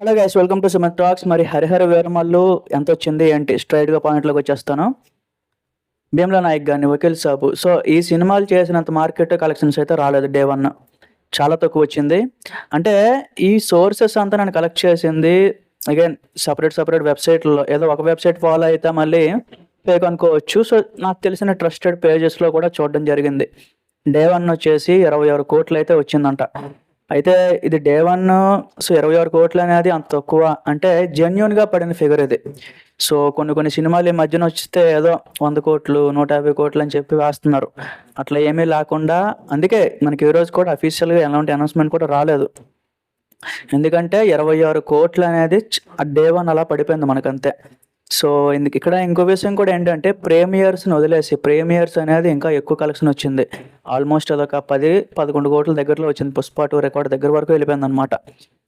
Hello guys, welcome to Suman talks. మరి హరిహర వీరమల్లు ఎంత వచ్చింది ఏంటి, స్ట్రైట్గా పాయింట్లోకి వచ్చేస్తాను. భీమ్లా నాయక్ గారిని, వకీల్ సాబు. సో ఈ సినిమాలు చేసినంత మార్కెట్ కలెక్షన్స్ అయితే రాలేదు. డే వన్ చాలా తక్కువ వచ్చింది. అంటే ఈ సోర్సెస్ అంతా నేను కలెక్ట్ చేసింది అగైన్ సపరేట్ వెబ్సైట్లో. ఏదో ఒక వెబ్సైట్ ఫాలో అయితే మళ్ళీ ఫేక్ అనుకోవచ్చు. సో నాకు తెలిసిన ట్రస్టెడ్ పేజెస్లో కూడా చూడడం జరిగింది. డే వన్ వచ్చేసి 26 కోట్లు అయితే వచ్చిందంట. అయితే ఇది డే వన్. సో 26 కోట్లు అనేది అంత తక్కువ అంటే జెన్యున్గా పడిన ఫిగర్ ఇది. సో కొన్ని సినిమాలు ఈ మధ్యన వస్తే ఏదో 100 కోట్లు 150 కోట్లు అని చెప్పి వేస్తున్నారు. అట్లా ఏమీ లేకుండా, అందుకే మనకి ఈ రోజు కూడా అఫీషియల్గా ఎలాంటి అనౌన్స్మెంట్ కూడా రాలేదు. ఎందుకంటే 26 కోట్లు అనేది డే వన్ అలా పడిపోయింది మనకంతే. సో ఇక్కడ ఇంకో విషయం కూడా ఏంటంటే, ప్రీమియర్స్ని వదిలేసి ప్రీమియర్స్ అనేది ఇంకా ఎక్కువ కలెక్షన్ వచ్చింది. ఆల్మోస్ట్ అదొక 10-11 కోట్ల దగ్గరలో వచ్చింది. పుష్ప 2 రికార్డ్ దగ్గర వరకు వెళ్ళిపోయింది అనమాట.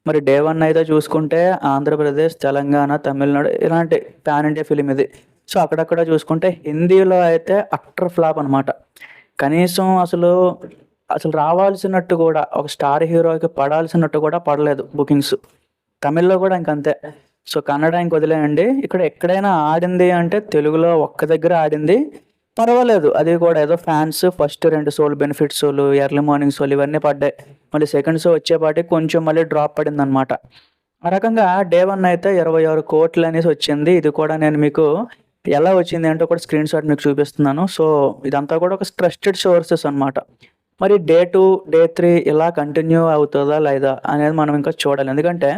మరి డే వన్ అయితే చూసుకుంటే ఆంధ్రప్రదేశ్, తెలంగాణ, తమిళనాడు ఇలాంటి పాన్ ఇండియా ఫిలిం ఇది. సో అక్కడక్కడ చూసుకుంటే హిందీలో అయితే అట్టర్ ఫ్లాప్ అనమాట. కనీసం అసలు రావాల్సినట్టు కూడా, ఒక స్టార్ హీరోకి పడాల్సినట్టు కూడా పడలేదు బుకింగ్స్. తమిళ్లో కూడా ఇంకంతే. సో కన్నడ ఇంక వదిలేయండి. ఇక్కడ ఎక్కడైనా ఆడింది అంటే తెలుగులో ఒక్క దగ్గర ఆడింది, పర్వాలేదు. అది కూడా ఏదో ఫ్యాన్స్ ఫస్ట్ 2 షోలు, బెనిఫిట్ షోలు, ఎర్లీ మార్నింగ్ షోలు ఇవన్నీ పడ్డాయి. మళ్ళీ సెకండ్ షో వచ్చేపాటికి కొంచెం మళ్ళీ డ్రాప్ పడింది అనమాట. ఆ రకంగా డే వన్ అయితే 26 కోట్లు అనేసి వచ్చింది. ఇది కూడా నేను మీకు ఎలా వచ్చింది అంటే ఒక స్క్రీన్ షాట్ మీకు చూపిస్తున్నాను. సో ఇదంతా కూడా ఒక ట్రస్టెడ్ సోర్సెస్ అనమాట. మరి డే 2, డే 3 ఇలా కంటిన్యూ అవుతుందా లేదా అనేది మనం ఇంకా చూడాలి. ఎందుకంటే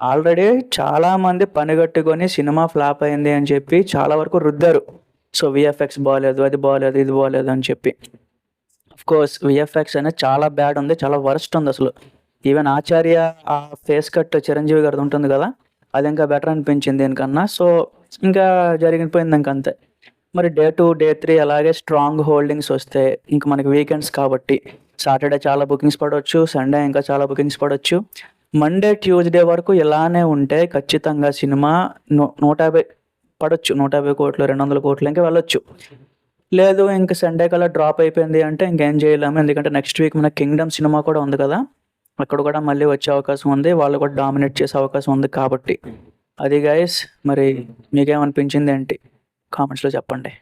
ఆల్రెడీ చాలామంది పనిగట్టుకొని సినిమా ఫ్లాప్ అయింది అని చెప్పి చాలా వరకు రుద్దారు. సో విఎఫ్ఎక్స్ బాగాలేదు, అది బాగాలేదు, ఇది బాగాలేదు అని చెప్పి. కోర్స్ విఎఫ్ఎక్స్ అనేది చాలా బ్యాడ్ ఉంది, చాలా వర్స్ట్ ఉంది అసలు. ఈవెన్ ఆచార్య ఆ ఫేస్ కట్ చిరంజీవి గారిది ఉంటుంది కదా, అది ఇంకా బెటర్ అనిపించింది దీనికన్నా. సో ఇంకా జరిగిపోయింది ఇంకంతే. మరి డే 2, డే 3 అలాగే స్ట్రాంగ్ హోల్డింగ్స్ వస్తే ఇంక మనకి వీకెండ్స్ కాబట్టి సాటర్డే చాలా బుకింగ్స్ పడవచ్చు, సండే ఇంకా చాలా బుకింగ్స్ పడవచ్చు. మండే, ట్యూస్డే వరకు ఇలానే ఉంటే ఖచ్చితంగా సినిమా 150 పడవచ్చు. 150 కోట్లు, 200 కోట్లు ఇంకా వెళ్ళొచ్చు. లేదు ఇంక సండే కల్లా డ్రాప్ అయిపోయింది అంటే ఇంకేం చేయలేము. ఎందుకంటే నెక్స్ట్ వీక్ మన కింగ్డమ్ సినిమా కూడా ఉంది కదా, అక్కడ కూడా మళ్ళీ వచ్చే అవకాశం ఉంది. వాళ్ళు కూడా డామినేట్ చేసే అవకాశం ఉంది కాబట్టి. అది గైస్, మరి మీకేమనిపించింది ఏంటి కామెంట్స్లో చెప్పండి.